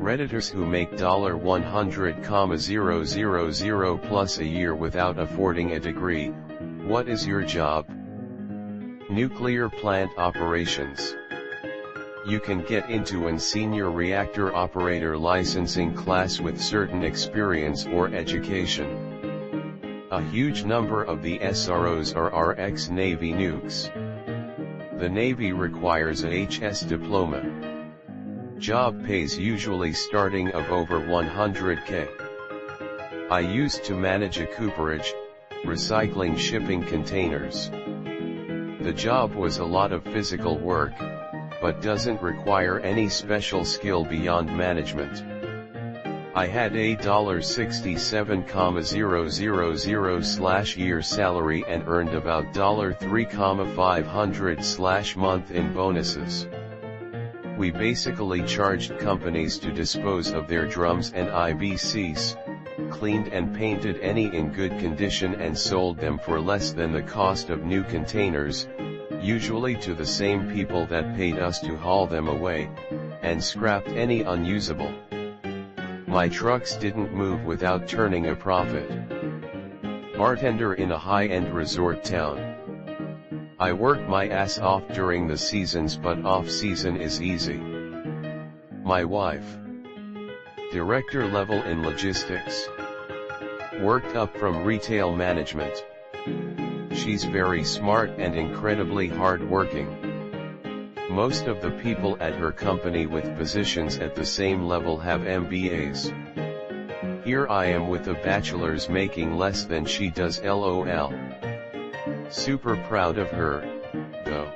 Redditors who make $100,000 plus a year without affording a degree. What is your job? Nuclear plant operations. You can get into an senior reactor operator licensing class with certain experience or education. A huge number of the SROs are ex-Navy nukes. The Navy requires a HS diploma. Job pays usually starting of over 100K. I used to manage a cooperage, recycling shipping containers. The job was a lot of physical work, but doesn't require any special skill beyond management. I had a $67,000/year salary and earned about $3,500/month in bonuses. We basically charged companies to dispose of their drums and IBCs, cleaned and painted any in good condition and sold them for less than the cost of new containers, usually to the same people that paid us to haul them away, and scrapped any unusable. My trucks didn't move without turning a profit. Bartender in a high-end resort town. I work my ass off during the seasons, but off-season is easy. My wife. Director level in logistics. Worked up from retail management. She's very smart and incredibly hard-working. Most of the people at her company with positions at the same level have MBAs. Here I am with a bachelor's making less than she does, LOL. Super proud of her, though.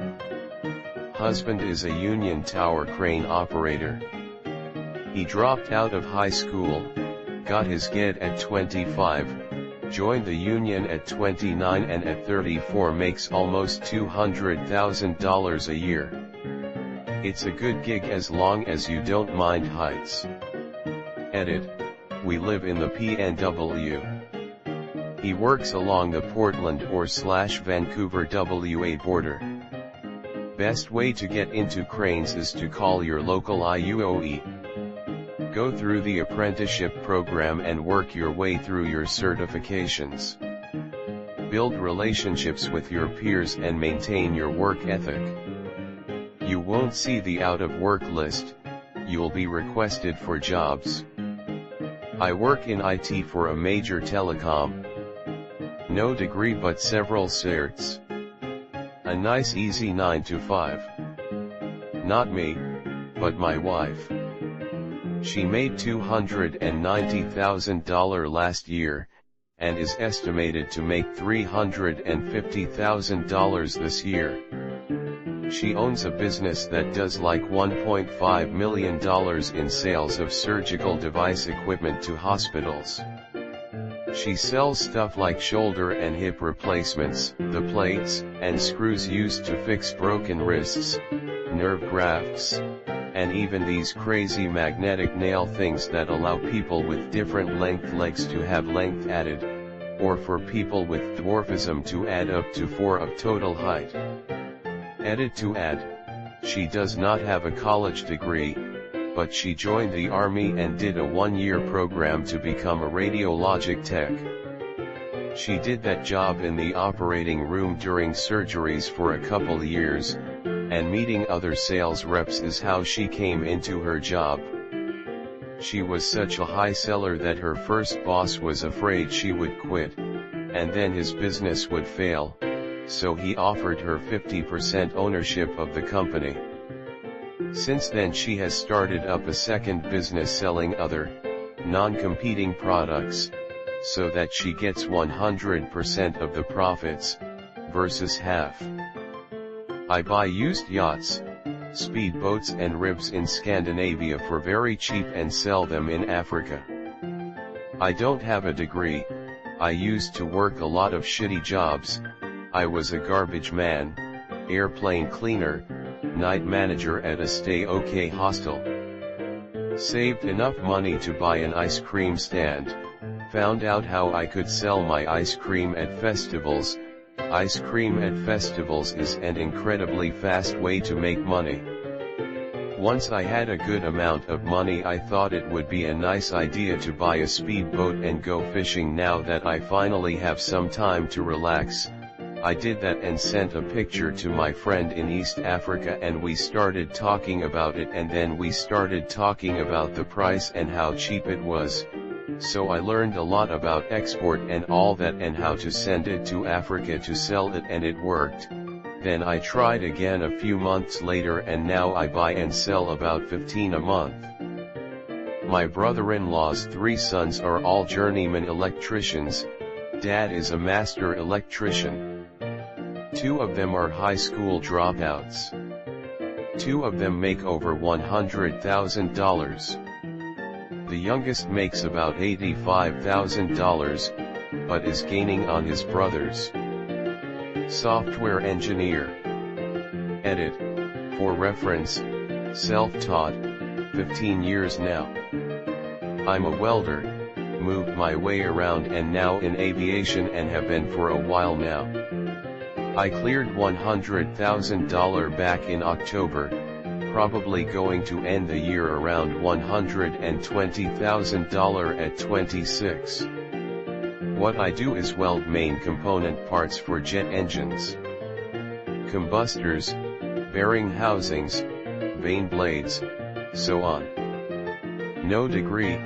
Husband is a Union Tower crane operator. He dropped out of high school, got his GED at 25, joined the union at 29 and at 34 makes almost $200,000 a year. It's a good gig as long as you don't mind heights. Edit. We live in the PNW. He works along the Portland/Vancouver WA border. Best way to get into cranes is to call your local IUOE. Go through the apprenticeship program and work your way through your certifications. Build relationships with your peers and maintain your work ethic. You won't see the out-of-work list, you'll be requested for jobs. I work in IT for a major telecom. No degree but several certs. A nice easy 9 to 5. Not me, but my wife. She made $290,000 last year, and is estimated to make $350,000 this year. She owns a business that does like $1.5 million in sales of surgical device equipment to hospitals. She sells stuff like shoulder and hip replacements, the plates and screws used to fix broken wrists, nerve grafts, and even these crazy magnetic nail things that allow people with different length legs to have length added, or for people with dwarfism to add up to 4 of total height. Edit to add, she does not have a college degree, but she joined the Army and did a 1-year program to become a radiologic tech. She did that job in the operating room during surgeries for a couple years, and meeting other sales reps is how she came into her job. She was such a high seller that her first boss was afraid she would quit, and then his business would fail, so he offered her 50% ownership of the company. Since then she has started up a second business selling other, non-competing products, so that she gets 100% of the profits, versus half. I buy used yachts, speedboats and ribs in Scandinavia for very cheap and sell them in Africa. I don't have a degree. I used to work a lot of shitty jobs. I was a garbage man, airplane cleaner, night manager at a stay-okay hostel. Saved enough money to buy an ice cream stand, found out how I could sell my ice cream at festivals. Ice cream at festivals is an incredibly fast way to make money. Once I had a good amount of money, I thought it would be a nice idea to buy a speedboat and go fishing. Now that I finally have some time to relax, I did that and sent a picture to my friend in East Africa, and we started talking about it, and then we started talking about the price and how cheap it was. So I learned a lot about export and all that, and how to send it to Africa to sell it, and it worked. Then I tried again a few months later, and now I buy and sell about 15 a month. My brother-in-law's 3 sons are all journeyman electricians. Dad is a master electrician. 2 of them are high school dropouts. 2 of them make over $100,000. The youngest makes about $85,000, but is gaining on his brothers. Software engineer. Edit. For reference, self-taught, 15 years now. I'm a welder, moved my way around and now in aviation and have been for a while now. I cleared $100,000 back in October, probably going to end the year around $120,000 at 26. What I do is weld main component parts for jet engines, combustors, bearing housings, vane blades, so on. No degree,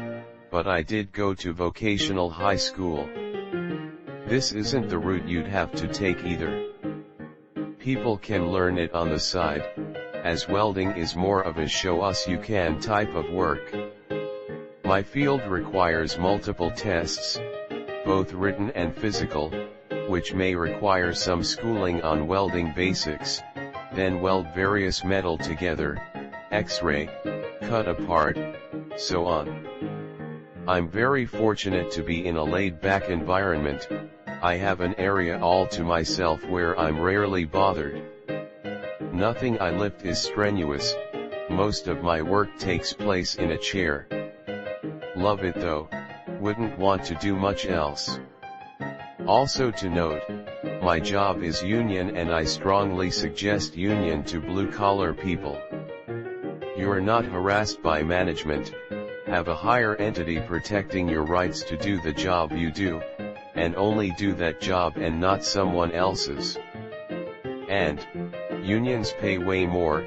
but I did go to vocational high school. This isn't the route you'd have to take either. People can learn it on the side, as welding is more of a show-us-you-can type of work. My field requires multiple tests, both written and physical, which may require some schooling on welding basics, then weld various metal together, X-ray, cut apart, so on. I'm very fortunate to be in a laid-back environment. I have an area all to myself where I'm rarely bothered. Nothing I lift is strenuous, most of my work takes place in a chair. Love it though, wouldn't want to do much else. Also to note, my job is union and I strongly suggest union to blue-collar people. You're not harassed by management, have a higher entity protecting your rights to do the job you do, and only do that job and not someone else's. And unions pay way more,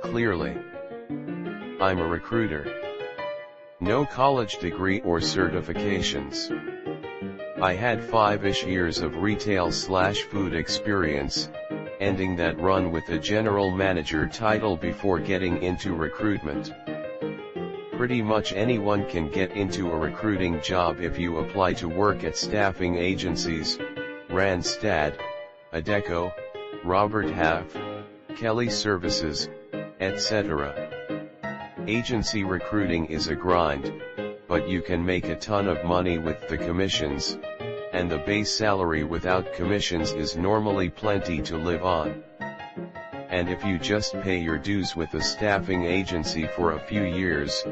clearly. I'm a recruiter. No college degree or certifications. I had 5-ish years of retail/food experience, ending that run with a general manager title before getting into recruitment. Pretty much anyone can get into a recruiting job if you apply to work at staffing agencies, Randstad, Adecco, Robert Half, Kelly Services, etc. Agency recruiting is a grind, but you can make a ton of money with the commissions, and the base salary without commissions is normally plenty to live on. And if you just pay your dues with a staffing agency for a few years,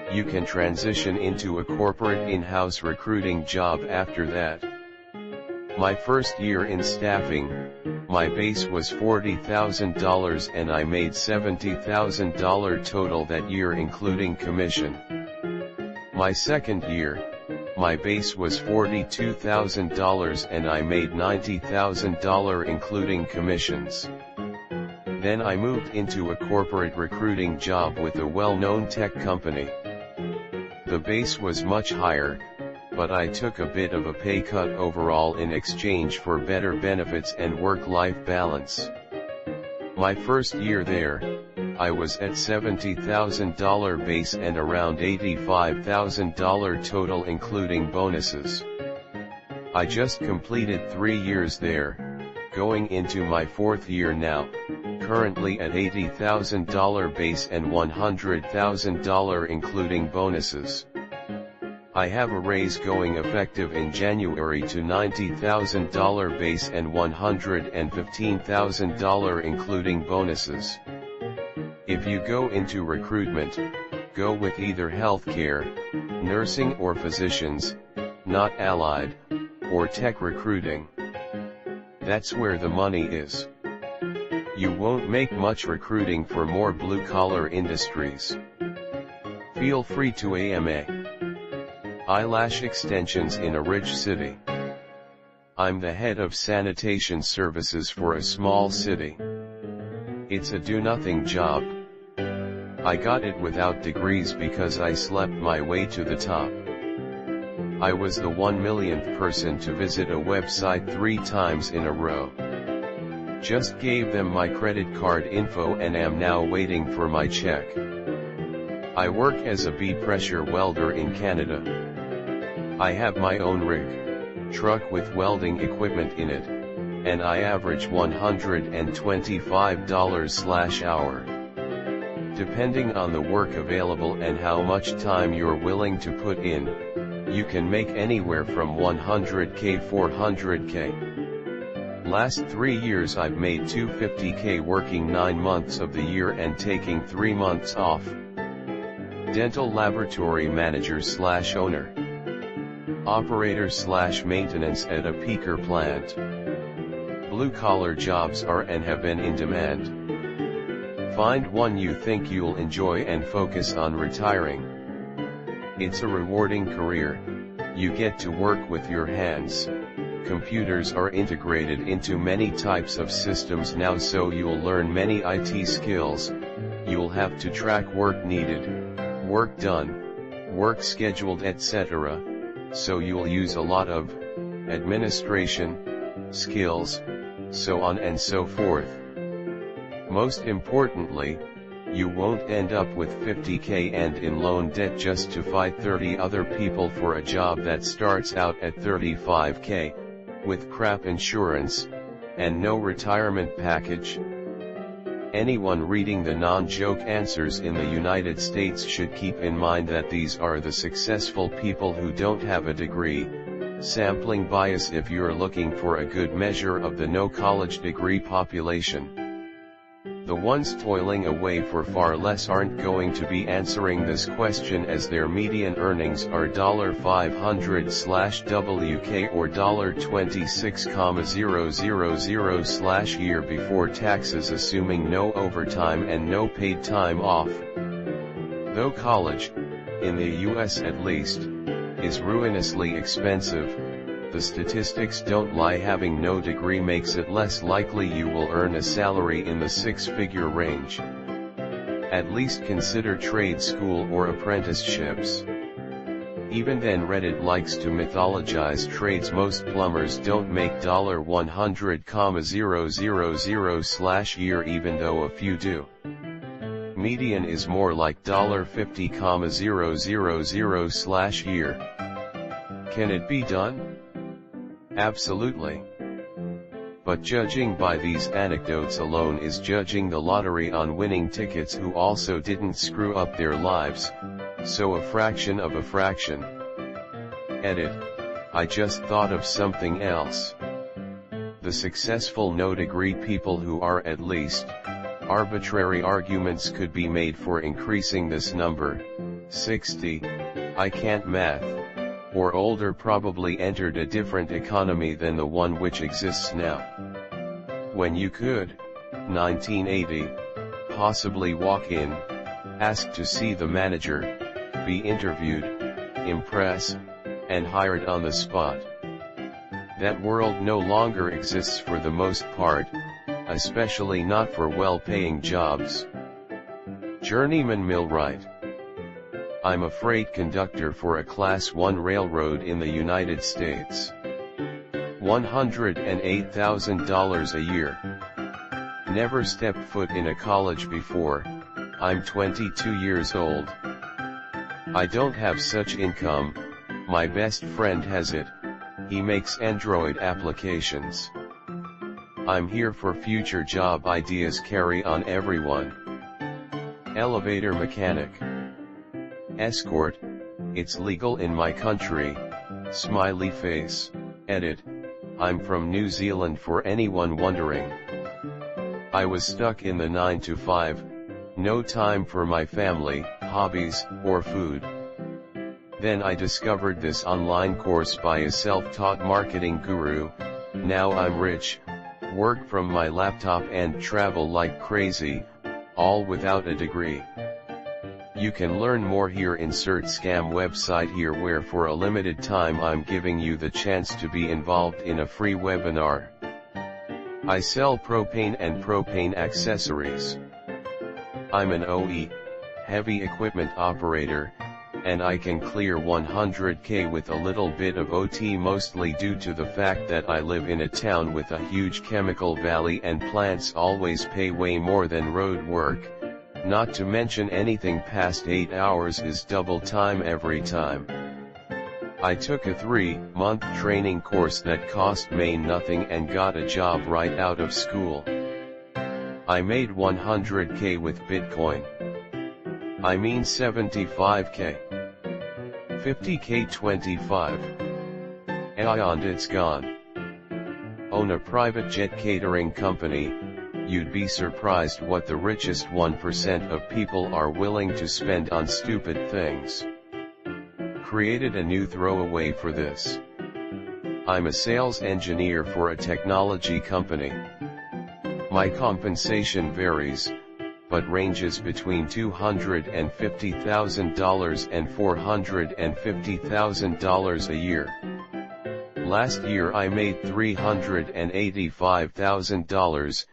you can transition into a corporate in-house recruiting job after that. My first year in staffing, my base was $40,000 and I made $70,000 total that year including commission. My second year, my base was $42,000 and I made $90,000 including commissions. Then I moved into a corporate recruiting job with a well-known tech company. The base was much higher, but I took a bit of a pay cut overall in exchange for better benefits and work-life balance. My first year there, I was at $70,000 base and around $85,000 total including bonuses. I just completed 3 years there, going into my 4th year now, currently at $80,000 base and $100,000 including bonuses. I have a raise going effective in January to $90,000 base and $115,000 including bonuses. If you go into recruitment, go with either healthcare, nursing or physicians, not allied, or tech recruiting. That's where the money is. You won't make much recruiting for more blue-collar industries. Feel free to AMA. Eyelash extensions in a rich city. I'm the head of sanitation services for a small city. It's a do-nothing job. I got it without degrees because I slept my way to the top. I was the 1 millionth person to visit a website 3 times in a row. Just gave them my credit card info and am now waiting for my check. I work as a B-pressure welder in Canada. I have my own rig, truck with welding equipment in it, and I average $125/hour. Depending on the work available and how much time you're willing to put in, you can make anywhere from $100K to $400K. Last 3 years I've made $250K working 9 months of the year and taking 3 months off. Dental laboratory manager/owner. Operator/maintenance at a peaker plant. Blue-collar jobs are and have been in demand. Find one you think you'll enjoy and focus on retiring. It's a rewarding career. You get to work with your hands. Computers are integrated into many types of systems now, so you'll learn many IT skills. You'll have to track work needed, work done, work scheduled, etc. So you'll use a lot of administration skills, so on and so forth. Most importantly, you won't end up with $50K and in loan debt just to fight 30 other people for a job that starts out at $35K, with crap insurance, and no retirement package. Anyone reading the non-joke answers in the United States should keep in mind that these are the successful people who don't have a degree. Sampling bias if you're looking for a good measure of the no college degree population. The ones toiling away for far less aren't going to be answering this question, as their median earnings are $500/WK or $26,000/year before taxes, assuming no overtime and no paid time off. Though college, in the US at least, is ruinously expensive, the statistics don't lie. Having no degree makes it less likely you will earn a salary in the 6-figure range. At least consider trade school or apprenticeships. Even then, Reddit likes to mythologize trades. Most plumbers don't make $100,000/year, even though a few do. Median is more like $50,000/year. Can it be done? Absolutely. But judging by these anecdotes alone is judging the lottery on winning tickets who also didn't screw up their lives, so a fraction of a fraction. Edit. I just thought of something else. The successful no-degree people who are at least, arbitrary arguments could be made for increasing this number. 60, I can't math, or older probably entered a different economy than the one which exists now. When you could, 1980, possibly walk in, ask to see the manager, be interviewed, impress, and hired on the spot. That world no longer exists for the most part, especially not for well-paying jobs. Journeyman millwright. I'm a freight conductor for a Class 1 railroad in the United States. $108,000 a year. Never stepped foot in a college before. I'm 22 years old. I don't have such income. My best friend has it. He makes Android applications. I'm here for future job ideas. Carry on, everyone. Elevator mechanic. Escort, it's legal in my country, smiley face. Edit, I'm from New Zealand for anyone wondering. I was stuck in the 9 to 5, no time for my family, hobbies, or food. Then I discovered this online course by a self-taught marketing guru. Now I'm rich, work from my laptop and travel like crazy, all without a degree. You can learn more here. Insert scam website here, where for a limited time I'm giving you the chance to be involved in a free webinar. I sell propane and propane accessories. I'm an OE, heavy equipment operator, and I can clear 100K with a little bit of OT, mostly due to the fact that I live in a town with a huge chemical valley and plants always pay way more than road work, not to mention anything past 8 hours is double time every time. I took a 3-month training course that cost me nothing and got a job right out of school. I made 100K with Bitcoin. I mean 75K. 50K 25. And it's gone. Own a private jet catering company. You'd be surprised what the richest 1% of people are willing to spend on stupid things. Created a new throwaway for this. I'm a sales engineer for a technology company. My compensation varies, but ranges between $250,000 and $450,000 a year. Last year I made $385,000,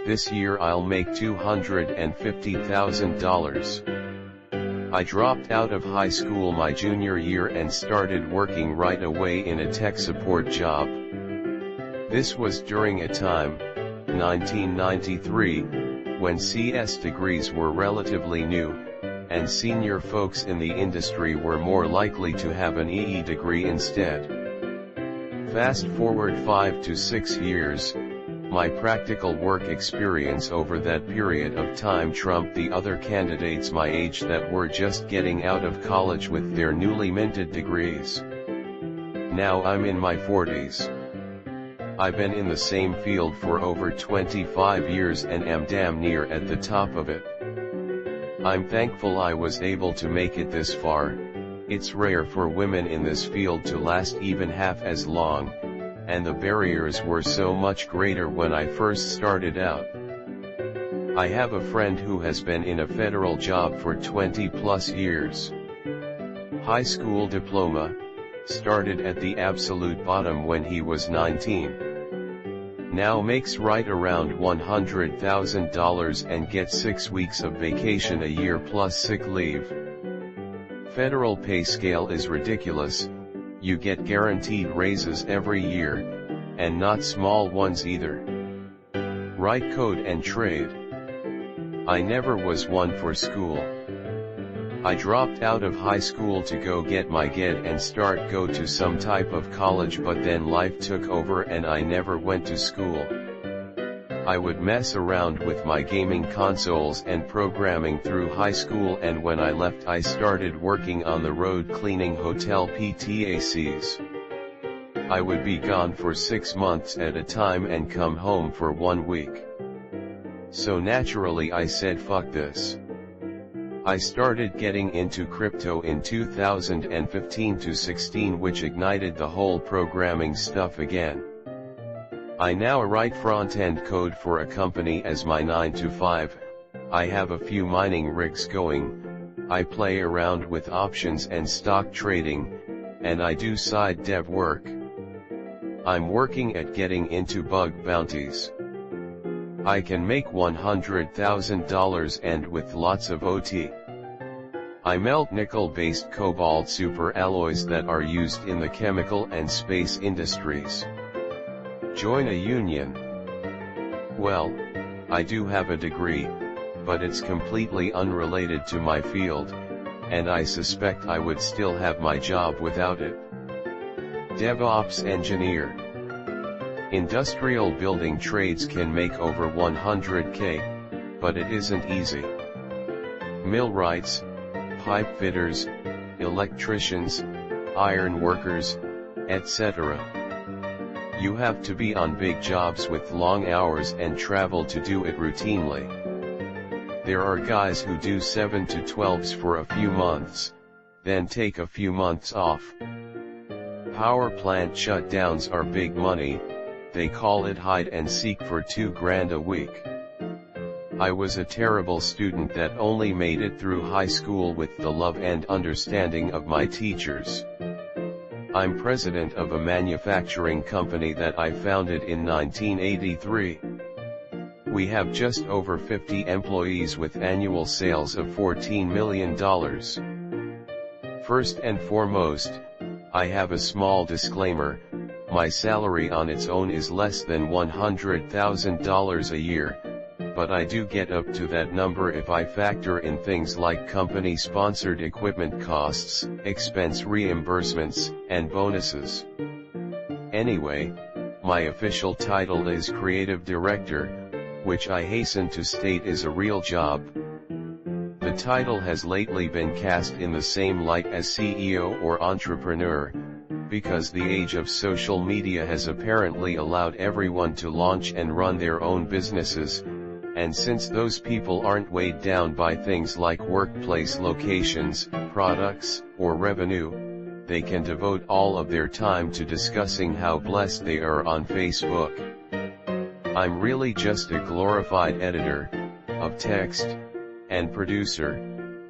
this year I'll make $250,000. I dropped out of high school my junior year and started working right away in a tech support job. This was during a time, 1993, when CS degrees were relatively new, and senior folks in the industry were more likely to have an EE degree instead. Fast forward 5 to 6 years, my practical work experience over that period of time trumped the other candidates my age that were just getting out of college with their newly minted degrees. Now I'm in my 40s. I've been in the same field for over 25 years and am damn near at the top of it. I'm thankful I was able to make it this far. It's rare for women in this field to last even half as long, and the barriers were so much greater when I first started out. I have a friend who has been in a federal job for 20 plus years. High school diploma, started at the absolute bottom when he was 19. Now makes right around $100,000 and gets 6 weeks of vacation a year plus sick leave. Federal pay scale is ridiculous. You get guaranteed raises every year, and not small ones either. Write code and trade. I never was one for school. I dropped out of high school to go get my GED and go to some type of college, but then life took over and I never went to school. I would mess around with my gaming consoles and programming through high school, and when I left I started working on the road cleaning hotel PTACs. I would be gone for 6 months at a time and come home for 1 week. So naturally I said fuck this. I started getting into crypto in 2015 to 16, which ignited the whole programming stuff again. I now write front-end code for a company as my 9 to 5, I have a few mining rigs going, I play around with options and stock trading, and I do side dev work. I'm working at getting into bug bounties. I can make $100,000 and with lots of OT. I melt nickel-based cobalt superalloys that are used in the chemical and space industries. Join a union. Well, I do have a degree, but it's completely unrelated to my field, and I suspect I would still have my job without it. DevOps engineer. Industrial building trades can make over 100K, but it isn't easy. Millwrights, pipe fitters, electricians, iron workers, etc. You have to be on big jobs with long hours and travel to do it routinely. There are guys who do 7 to 12s for a few months, then take a few months off. Power plant shutdowns are big money, they call it hide and seek for $2 grand a week. I was a terrible student that only made it through high school with the love and understanding of my teachers. I'm president of a manufacturing company that I founded in 1983. We have just over 50 employees with annual sales of $14 million. First and foremost, I have a small disclaimer: my salary on its own is less than $100,000 a year, but I do get up to that number if I factor in things like company-sponsored equipment costs, expense reimbursements, and bonuses. Anyway, my official title is Creative Director, which I hasten to state is a real job. The title has lately been cast in the same light as CEO or entrepreneur, because the age of social media has apparently allowed everyone to launch and run their own businesses, and since those people aren't weighed down by things like workplace locations, products, or revenue, they can devote all of their time to discussing how blessed they are on Facebook. I'm really just a glorified editor of text and producer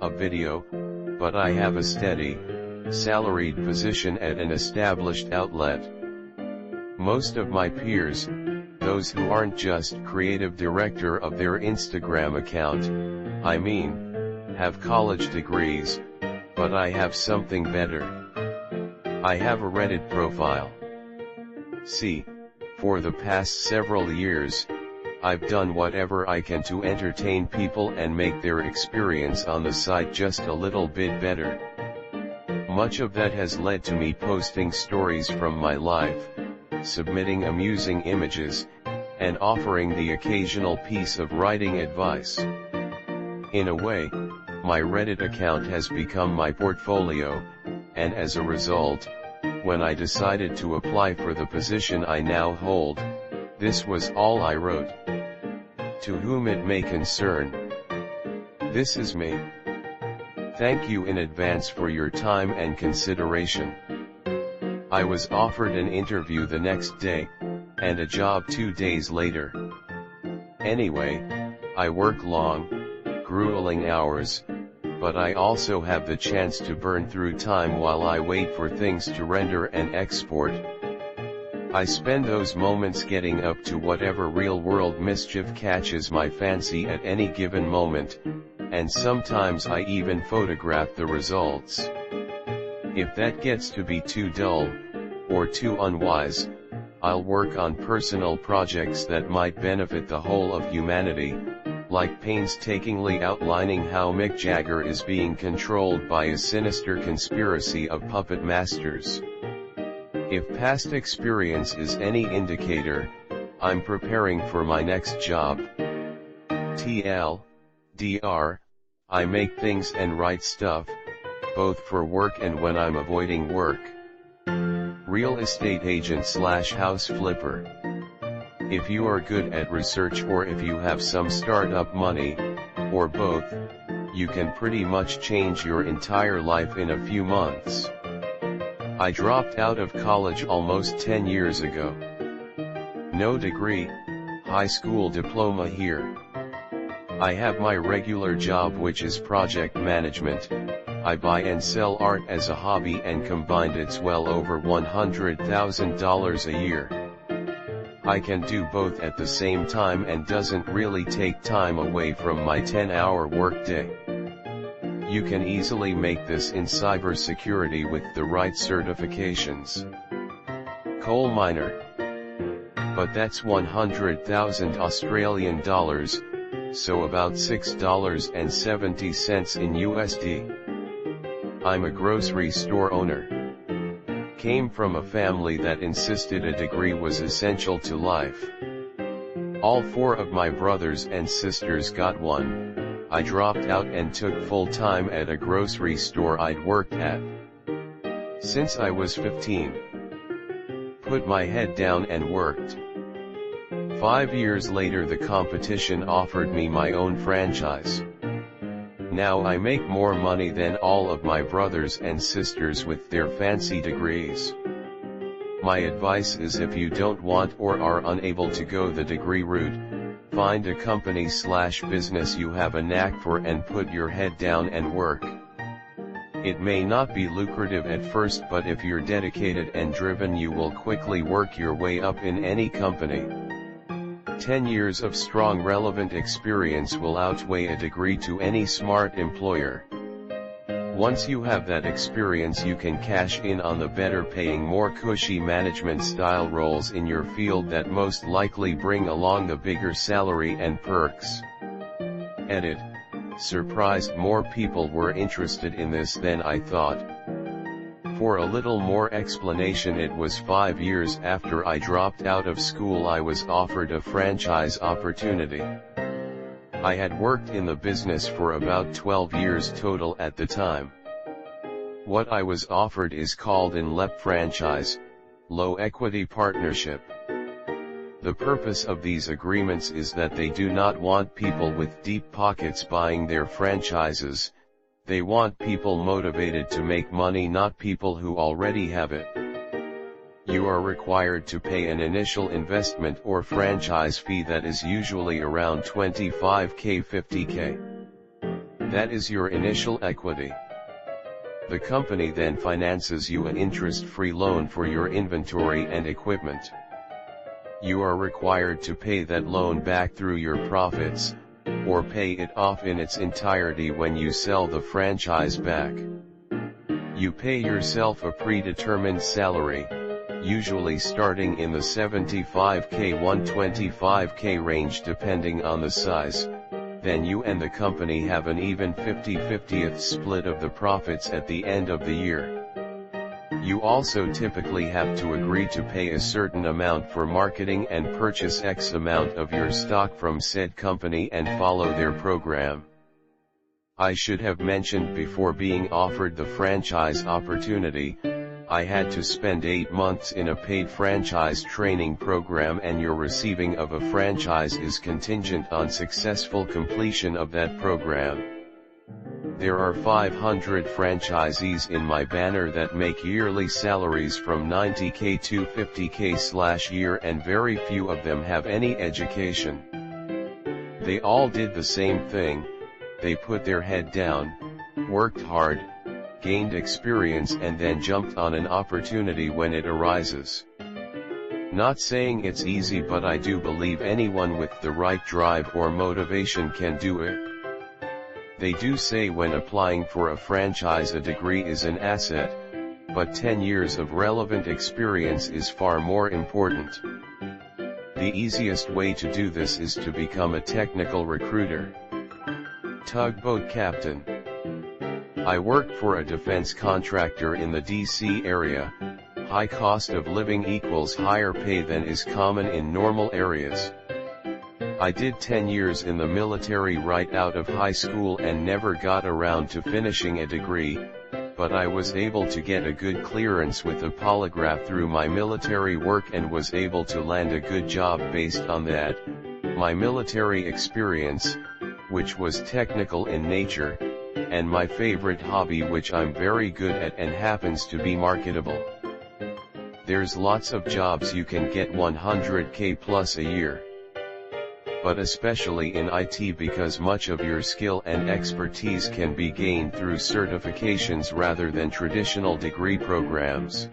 of video, but I have a steady, salaried position at an established outlet. Most of my peers, those who aren't just creative director of their Instagram account, I mean, have college degrees, but I have something better. I have a Reddit profile. See, for the past several years, I've done whatever I can to entertain people and make their experience on the site just a little bit better. Much of that has led to me posting stories from my life, submitting amusing images, and offering the occasional piece of writing advice. In a way, my Reddit account has become my portfolio, and as a result, when I decided to apply for the position I now hold, this was all I wrote. To whom it may concern, this is me. Thank you in advance for your time and consideration. I was offered an interview the next day, and a job 2 days later. Anyway, I work long, grueling hours, but I also have the chance to burn through time while I wait for things to render and export. I spend those moments getting up to whatever real-world mischief catches my fancy at any given moment, and sometimes I even photograph the results. If that gets to be too dull, or too unwise, I'll work on personal projects that might benefit the whole of humanity, like painstakingly outlining how Mick Jagger is being controlled by a sinister conspiracy of puppet masters. If past experience is any indicator, I'm preparing for my next job. TLDR, I make things and write stuff, both for work and when I'm avoiding work. Real estate agent / house flipper. If you are good at research, or if you have some startup money, or both, you can pretty much change your entire life in a few months. I dropped out of college almost 10 years ago. No degree, high school diploma here. I have my regular job, which is project management. I buy and sell art as a hobby, and combined it's well over $100,000 a year. I can do both at the same time and doesn't really take time away from my 10-hour workday. You can easily make this in cybersecurity with the right certifications. Coal miner. But that's 100,000 Australian dollars, so about $6.70 in USD. I'm a grocery store owner. Came from a family that insisted a degree was essential to life. All 4 of my brothers and sisters got one. I dropped out and took full time at a grocery store I'd worked at since I was 15. Put my head down and worked. 5 years later, the competition offered me my own franchise. Now I make more money than all of my brothers and sisters with their fancy degrees. My advice is, if you don't want or are unable to go the degree route, find a company/business you have a knack for and put your head down and work. It may not be lucrative at first, but if you're dedicated and driven, you will quickly work your way up in any company. 10 years of strong relevant experience will outweigh a degree to any smart employer. Once you have that experience, you can cash in on the better paying, more cushy management style roles in your field that most likely bring along the bigger salary and perks. Edit. Surprised more people were interested in this than I thought. For a little more explanation, it was 5 years after I dropped out of school I was offered a franchise opportunity. I had worked in the business for about 12 years total at the time. What I was offered is called an LEP franchise, low equity partnership. The purpose of these agreements is that they do not want people with deep pockets buying their franchises. They want people motivated to make money, not people who already have it. You are required to pay an initial investment or franchise fee that is usually around $25,000 to $50,000. That is your initial equity. The company then finances you an interest-free loan for your inventory and equipment. You are required to pay that loan back through your profits, or pay it off in its entirety when you sell the franchise back. You pay yourself a predetermined salary, usually starting in the $75,000 to $125,000 range depending on the size. Then you and the company have an even 50-50th split of the profits at the end of the year. You also typically have to agree to pay a certain amount for marketing and purchase X amount of your stock from said company and follow their program. I should have mentioned, before being offered the franchise opportunity, I had to spend 8 months in a paid franchise training program, and your receiving of a franchise is contingent on successful completion of that program. There are 500 franchisees in my banner that make yearly salaries from $90,000 to $50,000/year, and very few of them have any education. They all did the same thing. They put their head down, worked hard, gained experience, and then jumped on an opportunity when it arises. Not saying it's easy, but I do believe anyone with the right drive or motivation can do it. They do say when applying for a franchise a degree is an asset, but 10 years of relevant experience is far more important. The easiest way to do this is to become a technical recruiter. Tugboat captain. I worked for a defense contractor in the DC area. High cost of living equals higher pay than is common in normal areas. I did 10 years in the military right out of high school and never got around to finishing a degree, but I was able to get a good clearance with a polygraph through my military work and was able to land a good job based on that. My military experience, which was technical in nature, and my favorite hobby, which I'm very good at and happens to be marketable. There's lots of jobs you can get $100,000 plus a year. But especially in IT, because much of your skill and expertise can be gained through certifications rather than traditional degree programs.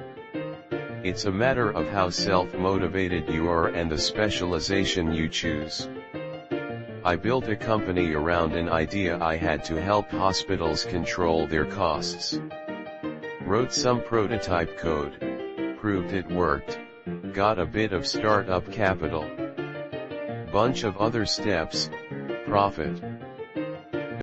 It's a matter of how self-motivated you are and the specialization you choose. I built a company around an idea I had to help hospitals control their costs. Wrote some prototype code, proved it worked, got a bit of startup capital. Bunch of other steps, profit.